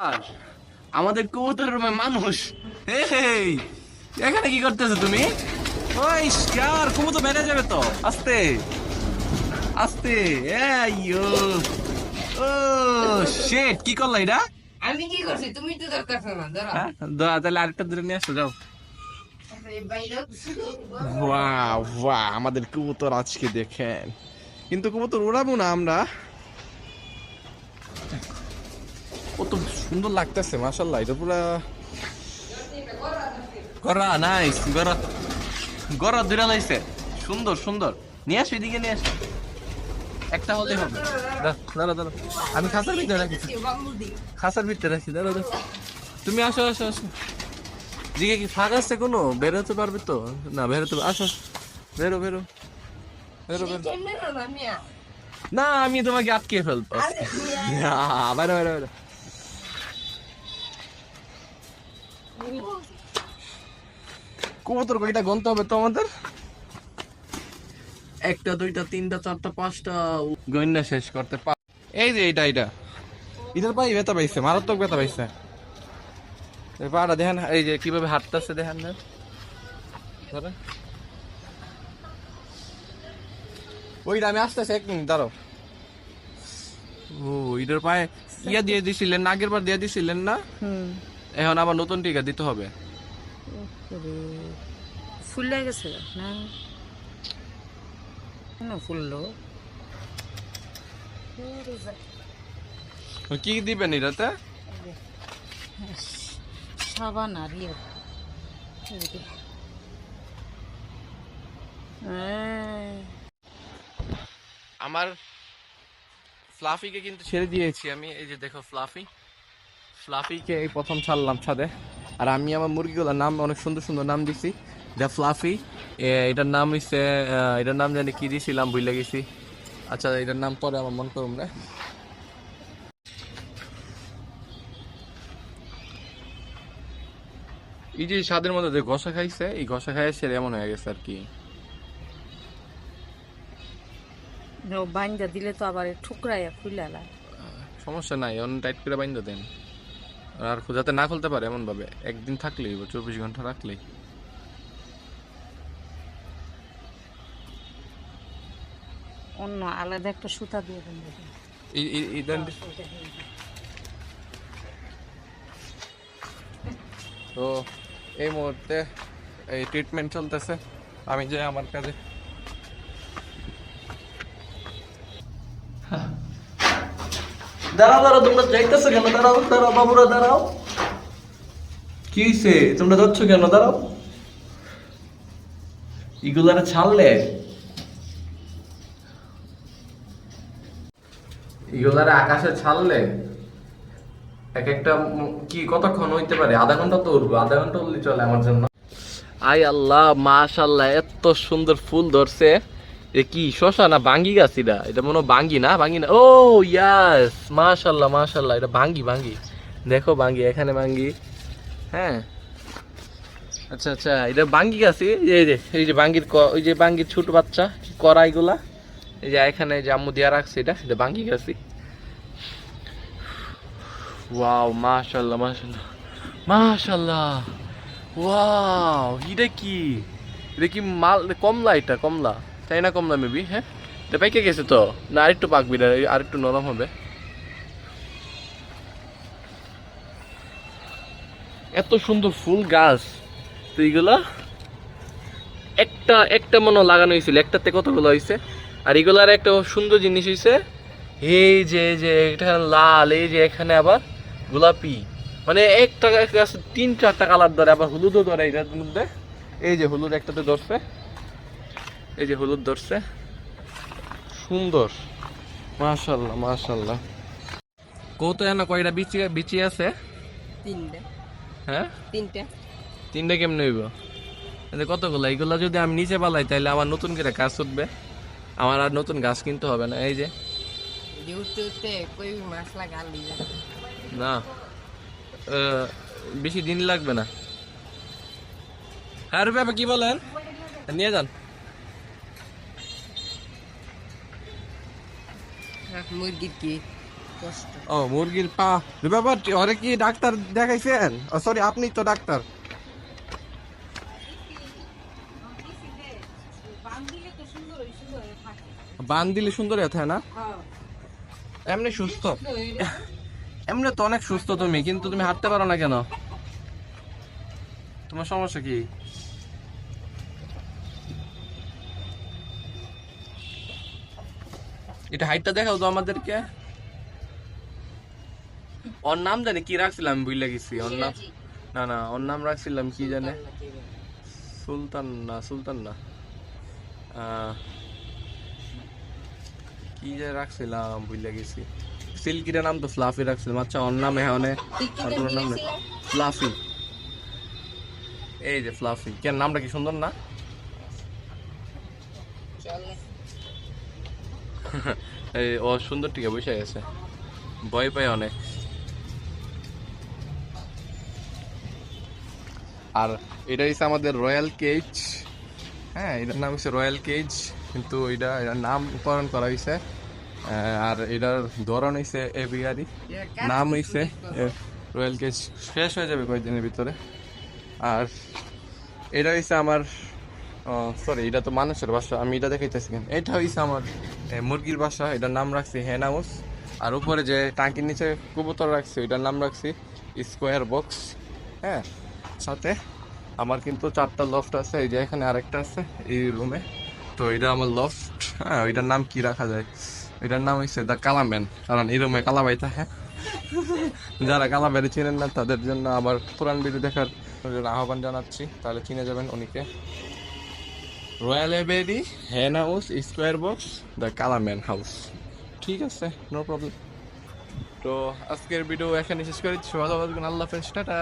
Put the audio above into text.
আর আমাদের কবুতরের রুমে মানুষ। এই এখানে কি করতেছো তুমি? ওই ইয়ার কবুতর বেড়ে যাবে তো। আস্তে আস্তে। আইয়ো ও শিট, কি করলা এটা? আমি কি করছি? তুমি তো ধরতেছ না, ধরো। হ্যাঁ তাহলে আরেকটা দূরে নিয়ে আসো, যাও। বাইরে বাহ বাহ, আমাদের কবুতর আজকে দেখেন। কিন্তু কবুতর উড়াবো না আমরা। কত সুন্দর লাগতেছে মাশাআল্লাহ। এটা পুরা গরা, নাইস গরা। গরা দুইটা লাইছে, সুন্দর সুন্দর। নিয়ে আসো, এদিকে নিয়ে আসো। একটা হলেই হবে। দাঁড়া দাঁড়া, আমি খাঁচার ভিতরে রাখি। খাঁচার ভিতরে রাখি, দাঁড়া দাঁড়া। তুমি আসো আসো আসো। দিকে কি ফাঁক আছে কোনো? বেরোতে পারবে তো? না বেরোতে, আসো আসো। বেরো বেরো বেরো বেরো। না আমি তোমাকে আটকে ফেলবো। বাইরে বাইরে বাইরে। কবুতর কয়টা গনতে হবে তো আমাদের? একটা দুইটা তিনটা চারটা পাঁচটা গন্যা শেষ করতে এই যে এটা এটা ইধার পাই ব্যথা পাইছে, মারাত্মক ব্যথা পাইছে। এই পাটা দেখেন, এই যে কিভাবে হাঁটতেছে দেখেন না। ধরেন। ওইটা আমি আসতেছি, এক মিনিট দাঁড়াও। ও ইটার পায়ে ইয়া দিয়ে দিছিলেন না, আগের বার দিয়ে দিছিলেন না? এখন আবার নতুন টিকা দিতে হবে। ফুলে গেছে না? কেন ফুললো? কি দিবেন এটাতে? সাবান আর ইয়ে। আমার ফ্লাফিকে কিন্তু ছেড়ে দিয়েছি আমি। এই যে দেখো ফ্লাফি, ফ্লাফিকে এই প্রথম ছাড়লাম ছাদে। আর আমি আমার মুরগিগুলোর নাম অনেক সুন্দর সুন্দর নাম দিছি। দ্য ফ্লাফি, এটার নাম হচ্ছে, এটার নাম জানি কি দিয়েছিলাম ভুলে গেছি। আচ্ছা এটার নাম পরে আমার মন করুন রে। এই যে স্বাদের মধ্যে যে ঘষা খাইছে, এই ঘষা খাইয়ে সেরে এমন হয়ে গেছে আর কি। বাইন্দা দিলে তো আবার ঠুকরাইয়া ফুলে লা। সমস্যা নাই, অন টাইট করে বাইন্ধা দেন। আর যাতে না খুলতে পারে এমন ভাবে একদিন থাকলেই, 24 ঘন্টা রাখলেই। অন্য আলাদা একটা সুতা দিয়ে দেন। তো এই মুহূর্তে এই ট্রিটমেন্ট চলতেছে। আমি যে আমার কাজে দাঁড়াও দাঁড়াও, তোমরা যাইতেছো কেন? দাঁড়াও দাঁড়াও বাবুরা, দাঁড়াও। কি হয়েছে, তোমরা যাচ্ছ কেন? দাঁড়াও। এগুলারে ছাড়লে, এগুলারে আকাশে ছাড়লে এক একটা কি কতক্ষণ হইতে পারে? আধা ঘন্টা তো উঠবো, আধা ঘন্টা উঠলে চলে আমার জন্য। আই আল্লাহ মাশাআল্লাহ, এত সুন্দর ফুল ধরছে। এ কি শশা না বাঙ্গি গাছ? এটা মনে হয় বাঙ্গি না, বাঙ্গি না। ও ইয়াস, মাশাআল্লাহ মাশাআল্লাহ, এটা বাঙ্গি বাঙ্গি। দেখো বাঙ্গি, এখানে বাঙ্গি। হ্যাঁ আচ্ছা আচ্ছা, এটা বাঙ্গি গাছ। এই যে বাঙ্গির ওই যে বাঙ্গির ছোট বাচ্চা কড়াইগুলা, এই যে এখানে যে আম্মু দিয়া রাখছে, এটা বাঙ্গি গাছই। ওয়াও মাশাআল্লাহ মাশাআল্লাহ মাশাআল্লাহ। ওয়াও এটা কি? এটা কি মাল? কমলা, এটা কমলা, চাইনা কমলা মেবি। হ্যাঁ এটা পেকে গেছে তো, না আরেকটু পাকবি, না আরেকটু নরম হবে। এত সুন্দর ফুল গাছ তো এইগুলা একটা একটা মনে লাগানো হয়েছিল, একটাতে কতগুলো হয়েছে। আর এগুলার একটা সুন্দর জিনিস হয়েছে, এই যে এটা লাল, এই যে এখানে আবার গোলাপি, মানে একটা গাছ 3-4টা কালার ধরে, আবার হলুদও ধরে এটার মধ্যে। এই যে হলুদ একটাতে ধরছে, এই যে হলুদ ধরছে, সুন্দর মাশাআল্লাহ মাশাআল্লাহ। কত না কয়টা বিচি বিচি আছে? তিনটা। হ্যাঁ তিনটা। তিনটা কেমনে হইব? কতগুলো? এইগুলা যদি আমি নিচে পালাই তাহলে আমার নতুন করে গাছ উঠবে, আমার আর নতুন গাছ কিনতে হবে না। এই যে উঠতে উঠতে কই মাছ লাগালি না, বেশি দিন লাগবে না। হ্যাঁ রূপে কি বলেন, নিয়ে যান। মুরগির কি কষ্ট। ও মুরগির পা ব্যাপার ওরে কি ডাক্তার দেখাইছেন? ও সরি, আপনি তো ডাক্তার। বান দিলে সুন্দর থাকে না? এমনি সুস্থ, এমনি তো অনেক সুস্থ তুমি, কিন্তু তুমি হাঁটতে পারো না কেন? তোমার সমস্যা কি? এটা হাইটটা দেখাও তো আমাদেরকে। ওর নাম জানি কি রাখছিলাম, ভুলে গেছি ওর নাম। না না, ওর নাম রাখছিলাম কি জানে, সুলতান না, সুলতান না, কি যে রাখছিলাম ভুলে গেছি। সিল্কির নাম তো ফ্লাফি রাখছিলাম। আচ্ছা ওর নাম হ্যাঁ অনেক, নাম ফ্লাফি। এই যে ফ্লাফি, কেন নামটা কি সুন্দর না? এই ও সুন্দর টিকে বসে গেছে, ভয় পায় অনেক। আর এটা হচ্ছে আমাদের রয়্যাল কেজ। হ্যাঁ, এটার নাম হচ্ছে রয়্যাল কেজ, কিন্তু এটার নামকরণ করা হয়েছে। আর এটার ধরন হয়েছে এভিয়ারি, নাম হয়েছে রয়্যাল কেজ। শেষ হয়ে যাবে কয়েকদিনের ভিতরে। আর এটা হয়েছে আমার, সরি এটা তো মানুষের বাসা, আমি এটা দেখাইতেছি কেন। এটা হয়েছে আমার মুরগির বাসা, এটার নাম রাখছি হেন হাউস। আর উপরে যে টাঙ্কির নিচে কবুতর রাখছি, এটার নাম রাখছি স্কোয়ার বক্স। হ্যাঁ, সাথে আমার কিন্তু 4টা লফট আছে, এই যে এখানে আরেকটা আছে এই রুমে। তো এটা আমার লফট। হ্যাঁ, ওইটার নাম কি রাখা যায়? এটার নাম হচ্ছে দ্য কালাম্যান, কারণ এই রুমে কালাবাই থাকে। যারা কালাবাড়ি চিনেন না তাদের জন্য আবার পুরান ভিডিও দেখার আহ্বান জানাচ্ছি, তাহলে চিনে যাবেন উনিকে। রয়্যাল এবেরি, hen house, square box, the কালাম্যান হাউস। ঠিক আছে, নো প্রবলেম। তো আজকের ভিডিও এখানে শেষ করে দিচ্ছি। ভালো থাকবেন, আল্লাহ হাফেজ, টাটা।